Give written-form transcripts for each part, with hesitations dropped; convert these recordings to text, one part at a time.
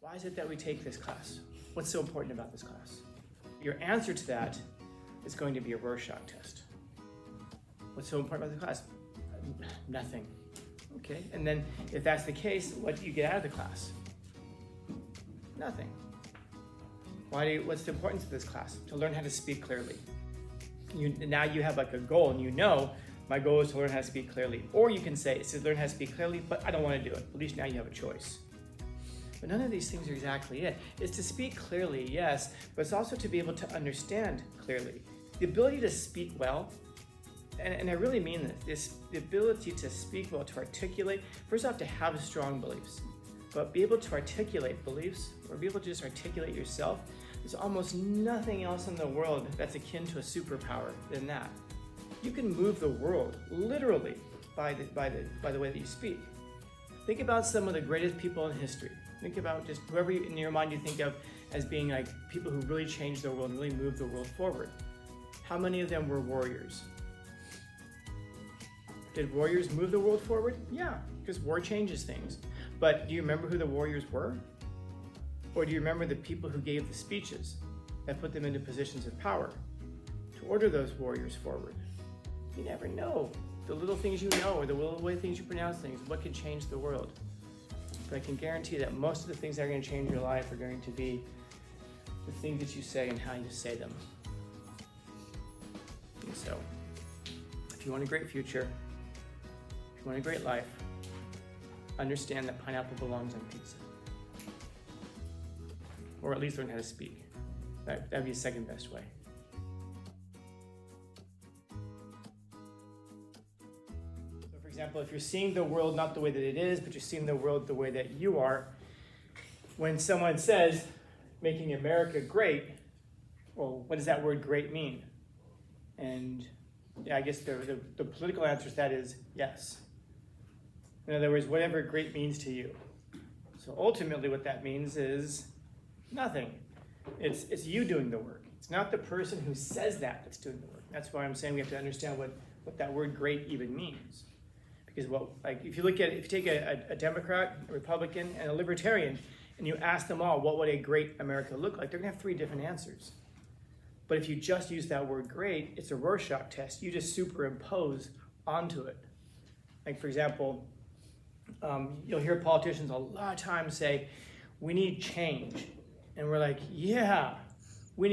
Why is it that we take this class? What's so important about this class? Your answer to that is going to be a Rorschach test. What's so important about the class? Nothing. Okay, and then if that's the case, what do you get out of the class? Nothing. What's the importance of this class? To learn how to speak clearly. Now you have like a goal, and you know, my goal is to learn how to speak clearly. Or you can say, it's to learn how to speak clearly, but I don't want to do it. At least now you have a choice. But none of these things are exactly it. It's to speak clearly, yes, but it's also to be able to understand clearly. The ability to speak well, and I really mean this, the ability to speak well, to articulate, first off, to have strong beliefs, but be able to articulate beliefs, or be able to just articulate yourself. There's almost nothing else in the world that's akin to a superpower than that. You can move the world, literally, by the way that you speak. Think about some of the greatest people in history. Think about just whoever in your mind you think of as being like people who really changed the world and really moved the world forward. How many of them were warriors? Did warriors move the world forward? Yeah, because war changes things. But do you remember who the warriors were? Or do you remember the people who gave the speeches that put them into positions of power to order those warriors forward? You never know. The little things you know, or the little way things you pronounce things, what could change the world. But I can guarantee that most of the things that are going to change your life are going to be the things that you say and how you say them. And so, if you want a great future, if you want a great life, understand that pineapple belongs on pizza. Or at least learn how to speak. That'd be the second best way. So for example, if you're seeing the world not the way that it is, but you're seeing the world the way that you are, when someone says, making America great, well, what does that word great mean? And yeah, I guess the political answer to that is yes. In other words, whatever great means to you. So ultimately what that means is nothing. It's you doing the work. It's not the person who says that that's doing the work. That's why I'm saying we have to understand what that word great even means. Because if you take a Democrat, a Republican, and a Libertarian, and you ask them all, what would a great America look like? They're gonna have three different answers. But if you just use that word great, it's a Rorschach test. You just superimpose onto it. Like for example, you'll hear politicians a lot of times say, we need change. And we're like, yeah, we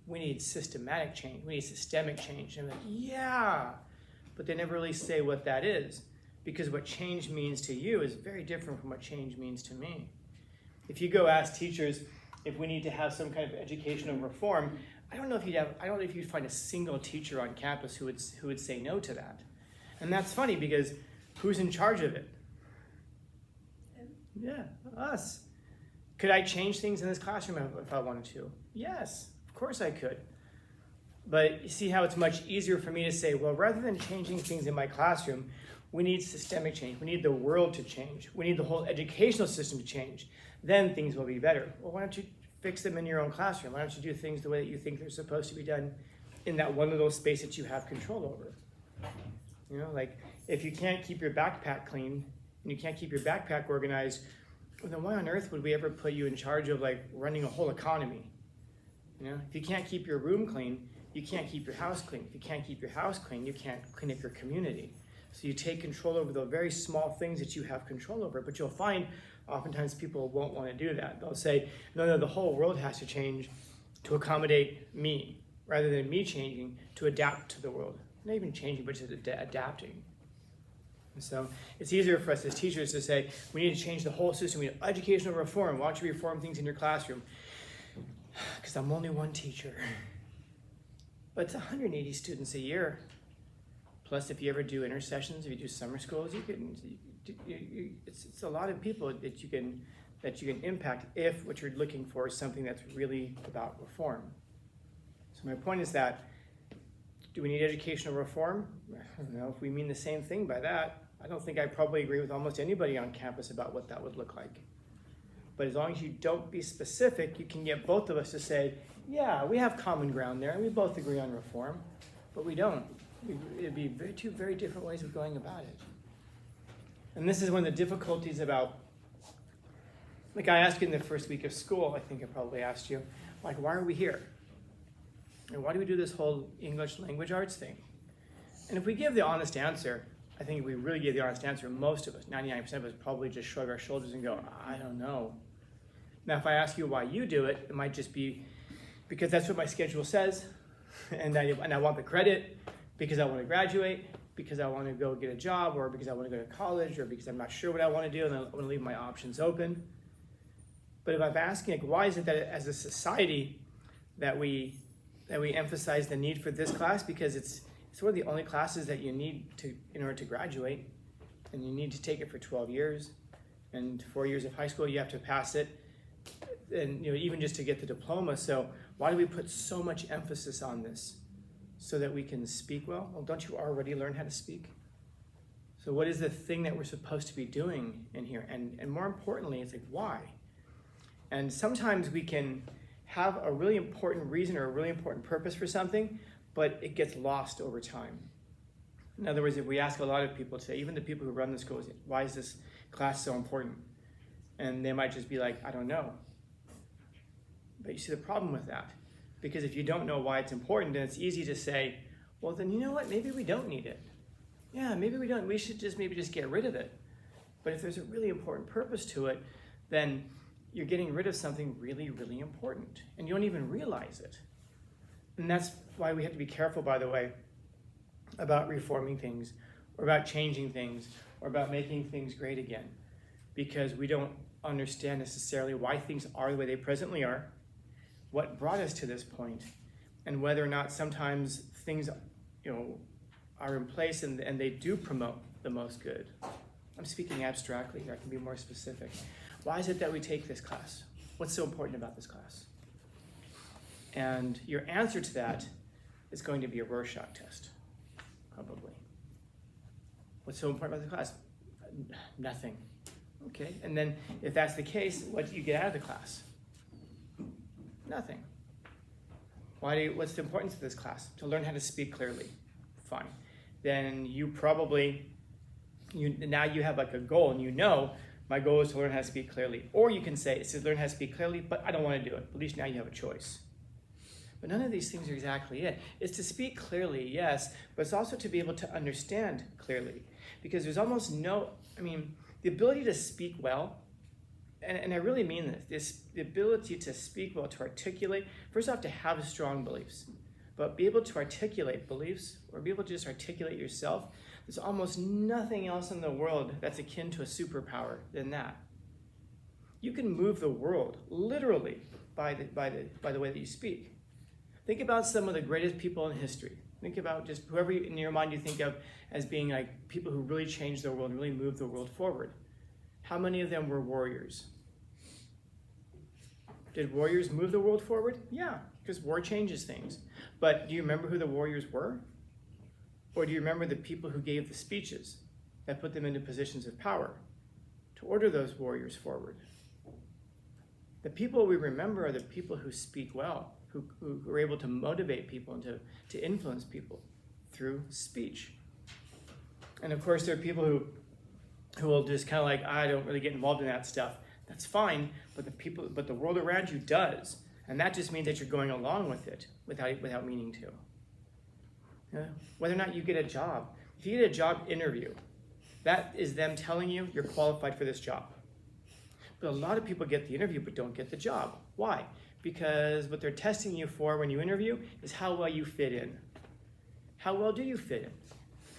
need systematic change. We need systemic change. And I'm like, yeah, but they never really say what that is, because what change means to you is very different from what change means to me. If you go ask teachers if we need to have some kind of educational reform, I don't know if you'd find a single teacher on campus who would say no to that. And that's funny because who's in charge of it? Yeah, us. Could I change things in this classroom if I wanted to? Yes, of course I could. But you see how it's much easier for me to say, well, rather than changing things in my classroom, we need systemic change. We need the world to change. We need the whole educational system to change. Then things will be better. Well, why don't you fix them in your own classroom? Why don't you do things the way that you think they're supposed to be done in that one little space that you have control over? You know, like if you can't keep your backpack clean and you can't keep your backpack organized, well, then why on earth would we ever put you in charge of like running a whole economy? You know, if you can't keep your room clean, you can't keep your house clean. If you can't keep your house clean, you can't clean up your community. So you take control over the very small things that you have control over, but you'll find oftentimes people won't want to do that. They'll say, no, the whole world has to change to accommodate me, rather than me changing to adapt to the world. Not even changing, but just adapting. And so it's easier for us as teachers to say, we need to change the whole system. We need educational reform. Why don't you reform things in your classroom? Because I'm only one teacher. But it's 180 students a year. Plus, if you ever do intersessions, if you do summer schools, it's a lot of people that you can impact if what you're looking for is something that's really about reform. So my point is that, do we need educational reform? I don't know if we mean the same thing by that. I don't think I probably agree with almost anybody on campus about what that would look like. But as long as you don't be specific, you can get both of us to say, yeah, we have common ground there, and we both agree on reform, but we don't. It'd be two very different ways of going about it. And this is one of the difficulties about Like I asked you in the first week of school, I think I probably asked you, like, why are we here? And why do we do this whole English language arts thing? And if we give the honest answer, I think if we really give the honest answer, most of us, 99% of us, probably just shrug our shoulders and go, I don't know. Now, if I ask you why you do it, it might just be because that's what my schedule says, and I want the credit, because I want to graduate, because I want to go get a job, or because I want to go to college, or because I'm not sure what I want to do, and I want to leave my options open. But if I'm asking, like, why is it that as a society that we emphasize the need for this class? Because it's one of the only classes that you need in order to graduate, and you need to take it for 12 years, and 4 years of high school you have to pass it, and even just to get the diploma. So why do we put so much emphasis on this? So that we can speak well? Well, don't you already learn how to speak? So what is the thing that we're supposed to be doing in here? And more importantly, it's like, why? And sometimes we can have a really important reason or a really important purpose for something, but it gets lost over time. In other words, if we ask a lot of people today, even the people who run the schools, why is this class so important? And they might just be like, I don't know. But you see the problem with that. Because if you don't know why it's important, then it's easy to say, well, then you know what? Maybe we don't need it. Yeah, maybe we don't. We should maybe just get rid of it. But if there's a really important purpose to it, then you're getting rid of something really, really important. And you don't even realize it. And that's why we have to be careful, by the way, about reforming things, or about changing things, or about making things great again. Because we don't understand necessarily why things are the way they presently are, what brought us to this point, and whether or not sometimes things are in place and they do promote the most good. I'm speaking abstractly here, I can be more specific. Why is it that we take this class? What's so important about this class? And your answer to that is going to be a Rorschach test, probably. What's so important about the class? Nothing. Okay, and then if that's the case, what do you get out of the class? Nothing. What's the importance of this class? To learn how to speak clearly. Fine. Then now you have like a goal, and my goal is to learn how to speak clearly. Or you can say, it's to learn how to speak clearly, but I don't want to do it. At least now you have a choice. But none of these things are exactly it. It's to speak clearly, yes, but it's also to be able to understand clearly. Because there's almost the ability to speak well, and I really mean this, the ability to speak well, to articulate, first off, to have strong beliefs, but be able to articulate beliefs, or be able to just articulate yourself. There's almost nothing else in the world that's akin to a superpower than that. You can move the world, literally, by the way that you speak. Think about some of the greatest people in history. Think about just whoever in your mind you think of as being like people who really changed the world, really moved the world forward. How many of them were warriors? Did warriors move the world forward? Yeah, because war changes things. But do you remember who the warriors were? Or do you remember the people who gave the speeches that put them into positions of power to order those warriors forward? The people we remember are the people who speak well, who are able to motivate people and to influence people through speech. And of course, there are people who will just kind of like, I don't really get involved in that stuff. That's fine, but the world around you does. And that just means that you're going along with it without meaning to. Whether or not you get a job. If you get a job interview, that is them telling you you're qualified for this job. But a lot of people get the interview but don't get the job. Why? Because what they're testing you for when you interview is how well you fit in. How well do you fit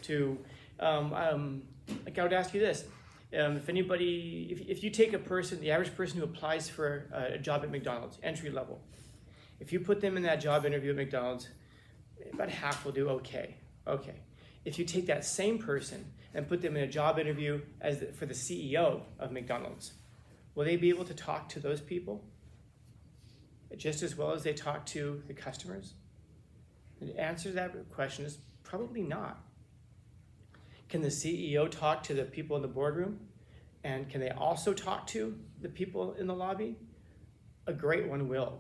in? Like I would ask you this. If you take the average person who applies for a job at McDonald's, entry level, if you put them in that job interview at McDonald's, about half will do okay. If you take that same person and put them in a job interview for the CEO of McDonald's, will they be able to talk to those people just as well as they talk to the customers? And the answer to that question is probably not. Can the CEO talk to the people in the boardroom? And can they also talk to the people in the lobby? A great one will.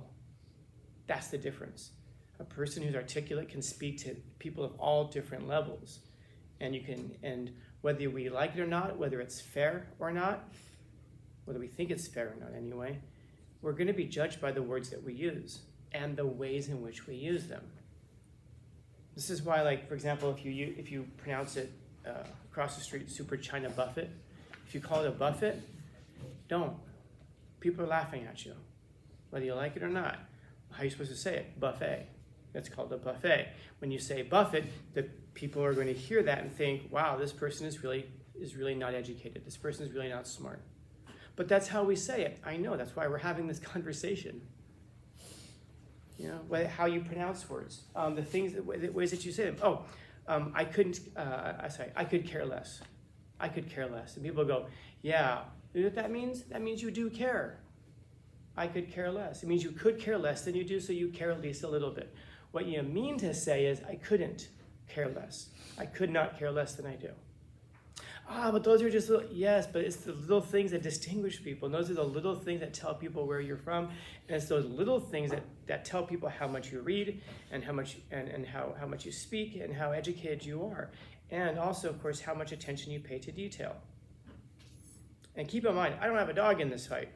That's the difference. A person who's articulate can speak to people of all different levels. And whether we like it or not, whether it's fair or not, whether we think it's fair or not anyway, we're going to be judged by the words that we use and the ways in which we use them. This is why, like, for example, if you pronounce it across the street, Super China Buffet, if you call it a buffet, don't. People are laughing at you, whether you like it or not. How are you supposed to say it? Buffet. That's called a buffet. When you say buffet, the people are going to hear that and think, wow, this person is really not educated. This person is really not smart. But that's how we say it. I know, that's why we're having this conversation. You know, how you pronounce words, the ways that you say them. I could care less. I could care less. And people go, yeah, you know what that means? That means you do care. I could care less. It means you could care less than you do, so you care at least a little bit. What you mean to say is, I couldn't care less. I could not care less than I do. But those are just little, yes, but it's the little things that distinguish people. And those are the little things that tell people where you're from. And it's those little things that tell people how much you read and how much you speak and how educated you are. And also, of course, how much attention you pay to detail. And keep in mind, I don't have a dog in this fight.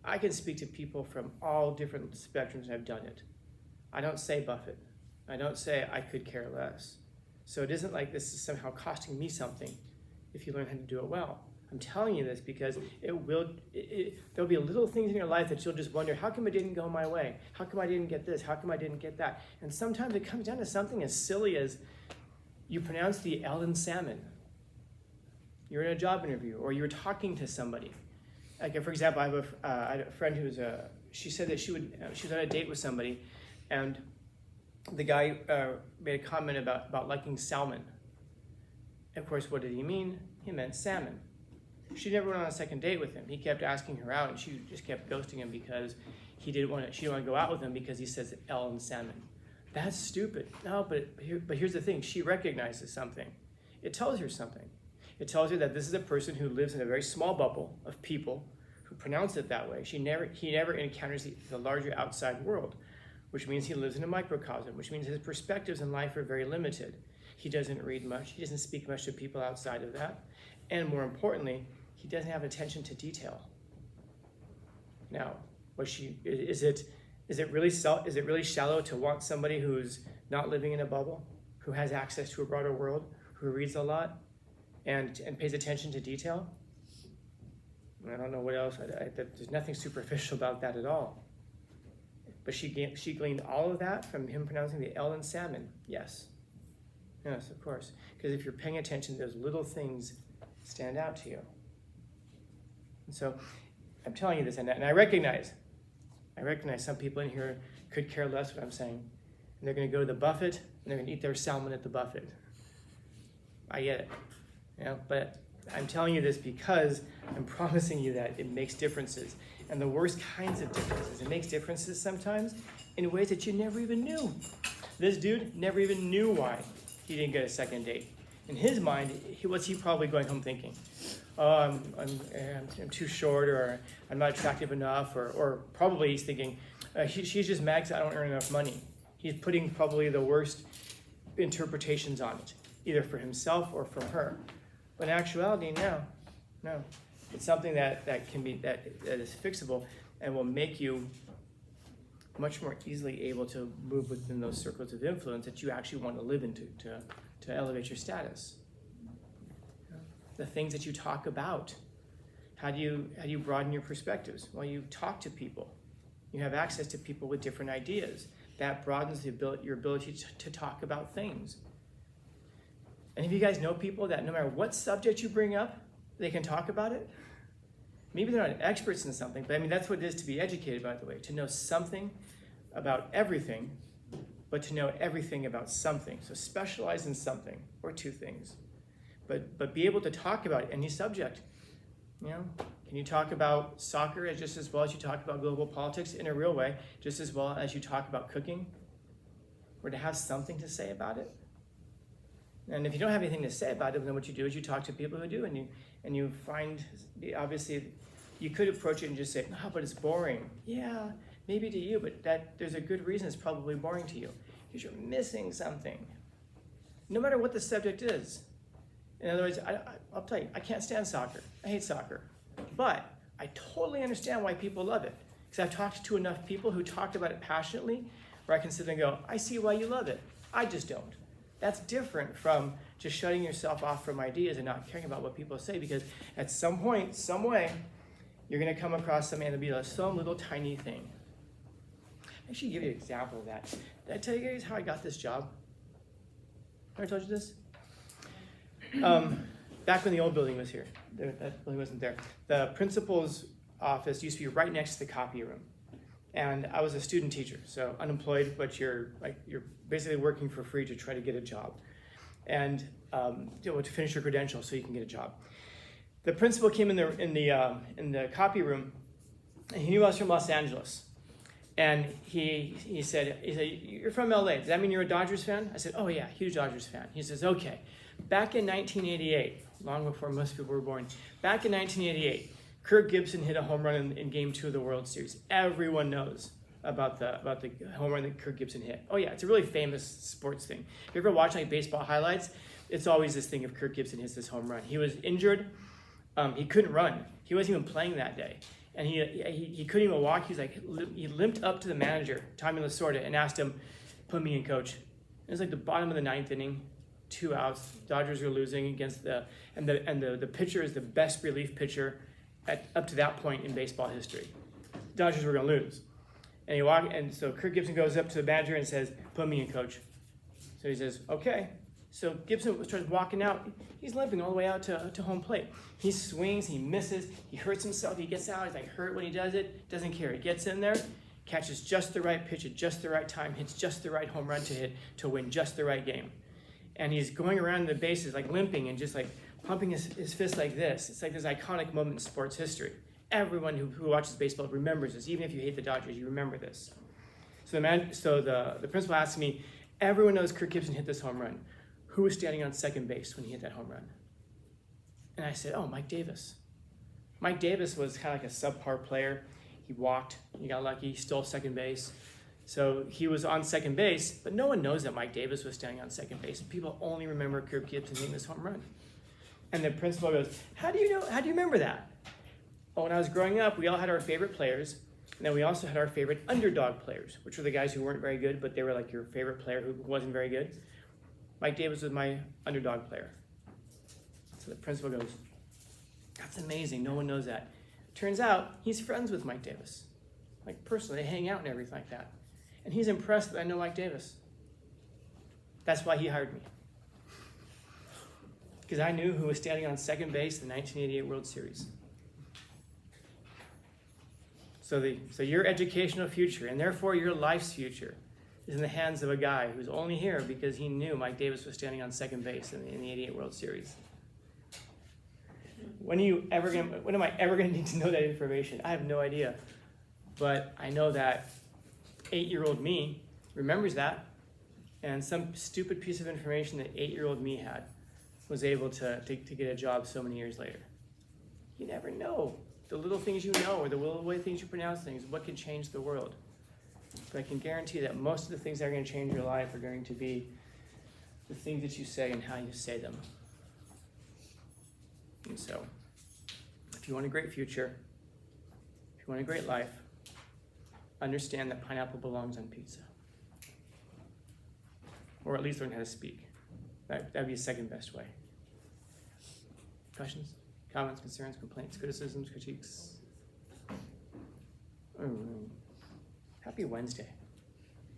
I can speak to people from all different spectrums, and I've done it. I don't say Buffett. I don't say I could care less. So it isn't like this is somehow costing me something if you learn how to do it well. I'm telling you this because there'll be little things in your life that you'll just wonder, how come it didn't go my way? How come I didn't get this? How come I didn't get that? And sometimes it comes down to something as silly as you pronounce the L in salmon. You're in a job interview or you're talking to somebody. Like, for example, I had a friend she said that she was on a date with somebody and the guy made a comment about liking salmon. Of course, what did he mean? He meant salmon. She never went on a second date with him. He kept asking her out, and she just kept ghosting him because she didn't want to go out with him because he says L in salmon. That's stupid. No, but here's the thing. She recognizes something. It tells her something. It tells her that this is a person who lives in a very small bubble of people who pronounce it that way. He never encounters the larger outside world, which means he lives in a microcosm, which means his perspectives in life are very limited. He doesn't read much. He doesn't speak much to people outside of that. And more importantly, he doesn't have attention to detail. Now, is it really shallow to want somebody who's not living in a bubble, who has access to a broader world, who reads a lot, and pays attention to detail? I don't know what else. There's nothing superficial about that at all. But she gleaned all of that from him pronouncing the L in salmon. Yes. Yes, of course. Because if you're paying attention, those little things stand out to you. And so I'm telling you this, and I recognize some people in here could care less what I'm saying. And they're going to go to the buffet, and they're going to eat their salmon at the buffet. I get it. But I'm telling you this because I'm promising you that it makes differences. And the worst kinds of differences. It makes differences sometimes in ways that you never even knew. This dude never even knew why he didn't get a second date. In his mind, what's he probably going home thinking? Oh, I'm too short, or I'm not attractive enough, or probably he's thinking, she's just mad because I don't earn enough money. He's putting probably the worst interpretations on it, either for himself or for her. But in actuality, no. It's something that is fixable and will make you much more easily able to move within those circles of influence that you actually want to live into to elevate your status. The things that you talk about. How do you broaden your perspectives? Well, you talk to people. You have access to people with different ideas. That broadens your ability to talk about things. And if you guys know people that no matter what subject you bring up, they can talk about it? Maybe they're not experts in something, but I mean, that's what it is to be educated, by the way, to know something about everything, but to know everything about something. So specialize in something or two things, but be able to talk about any subject. Can you talk about soccer just as well as you talk about global politics in a real way, just as well as you talk about cooking, or to have something to say about it? And if you don't have anything to say about it, then what you do is you talk to people who do, and you find, obviously, you could approach it and just say, no, but it's boring. Yeah, maybe to you, but there's a good reason it's probably boring to you, because you're missing something. No matter what the subject is. In other words, I'll tell you, I can't stand soccer. I hate soccer. But I totally understand why people love it. Because I've talked to enough people who talked about it passionately, where I can sit there and go, I see why you love it. I just don't. That's different from just shutting yourself off from ideas and not caring about what people say, because at some point, some way, you're going to come across something and it'll be some little tiny thing. I should give you an example of that. Did I tell you guys how I got this job? Have I told you this? Back when the old building was here, that building wasn't there. The principal's office used to be right next to the copy room. And I was a student teacher, so unemployed, but you're basically working for free to try to get a job. And to finish your credentials so you can get a job. The principal came in the copy room, and he knew I was from Los Angeles. And he said, you're from LA, does that mean you're a Dodgers fan? I said, oh yeah, huge Dodgers fan. He says, okay, back in 1988, long before most people were born, back in 1988, Kirk Gibson hit a home run in Game 2 of the World Series. Everyone knows about the home run that Kirk Gibson hit. Oh yeah, it's a really famous sports thing. If you ever watch like baseball highlights, it's always this thing of Kirk Gibson hits this home run. He was injured. He couldn't run. He wasn't even playing that day. And he couldn't even walk. He limped up to the manager, Tommy Lasorda, and asked him, put me in, coach. It was like the bottom of the 9th inning, 2 outs. Dodgers were losing against the pitcher is the best relief pitcher up to that point in baseball history. Dodgers were going to lose. And so Kirk Gibson goes up to the manager and says, put me in, coach. So he says, okay. So Gibson starts walking out. He's limping all the way out to home plate. He swings, he misses, he hurts himself, he gets out, he's like hurt when he does it, doesn't care. He gets in there, catches just the right pitch at just the right time, hits just the right home run to hit to win just the right game. And he's going around the bases like limping and just like pumping his fist like this. It's like this iconic moment in sports history. Everyone who watches baseball remembers this. Even if you hate the Dodgers, you remember this. So the principal asked me, everyone knows Kirk Gibson hit this home run. Who was standing on second base when he hit that home run? And I said, oh, Mike Davis. Mike Davis was kind of like a subpar player. He walked, he got lucky, he stole second base. So he was on second base, but no one knows that Mike Davis was standing on second base. People only remember Kirk Gibson hitting this home run. And the principal goes, how do you remember that? Oh, when I was growing up, we all had our favorite players, and then we also had our favorite underdog players, which were the guys who weren't very good, but they were like your favorite player who wasn't very good. Mike Davis was my underdog player. So the principal goes, that's amazing, no one knows that. Turns out, he's friends with Mike Davis. Like personally, they hang out and everything like that. And he's impressed that I know Mike Davis. That's why he hired me. Because I knew who was standing on second base in the 1988 World Series. So your educational future, and therefore your life's future, is in the hands of a guy who's only here because he knew Mike Davis was standing on second base in the 88 World Series. When am I ever going to need to know that information? I have no idea. But I know that 8-year-old me remembers that, and some stupid piece of information that 8-year-old me had was able to get a job so many years later. You never know. The little things you know, or the way things you pronounce things, what can change the world. But I can guarantee that most of the things that are going to change your life are going to be the things that you say and how you say them. And so, if you want a great future, if you want a great life, understand that pineapple belongs on pizza. Or at least learn how to speak. That'd be a second best way. Questions, comments, concerns, complaints, criticisms, critiques? Happy Wednesday.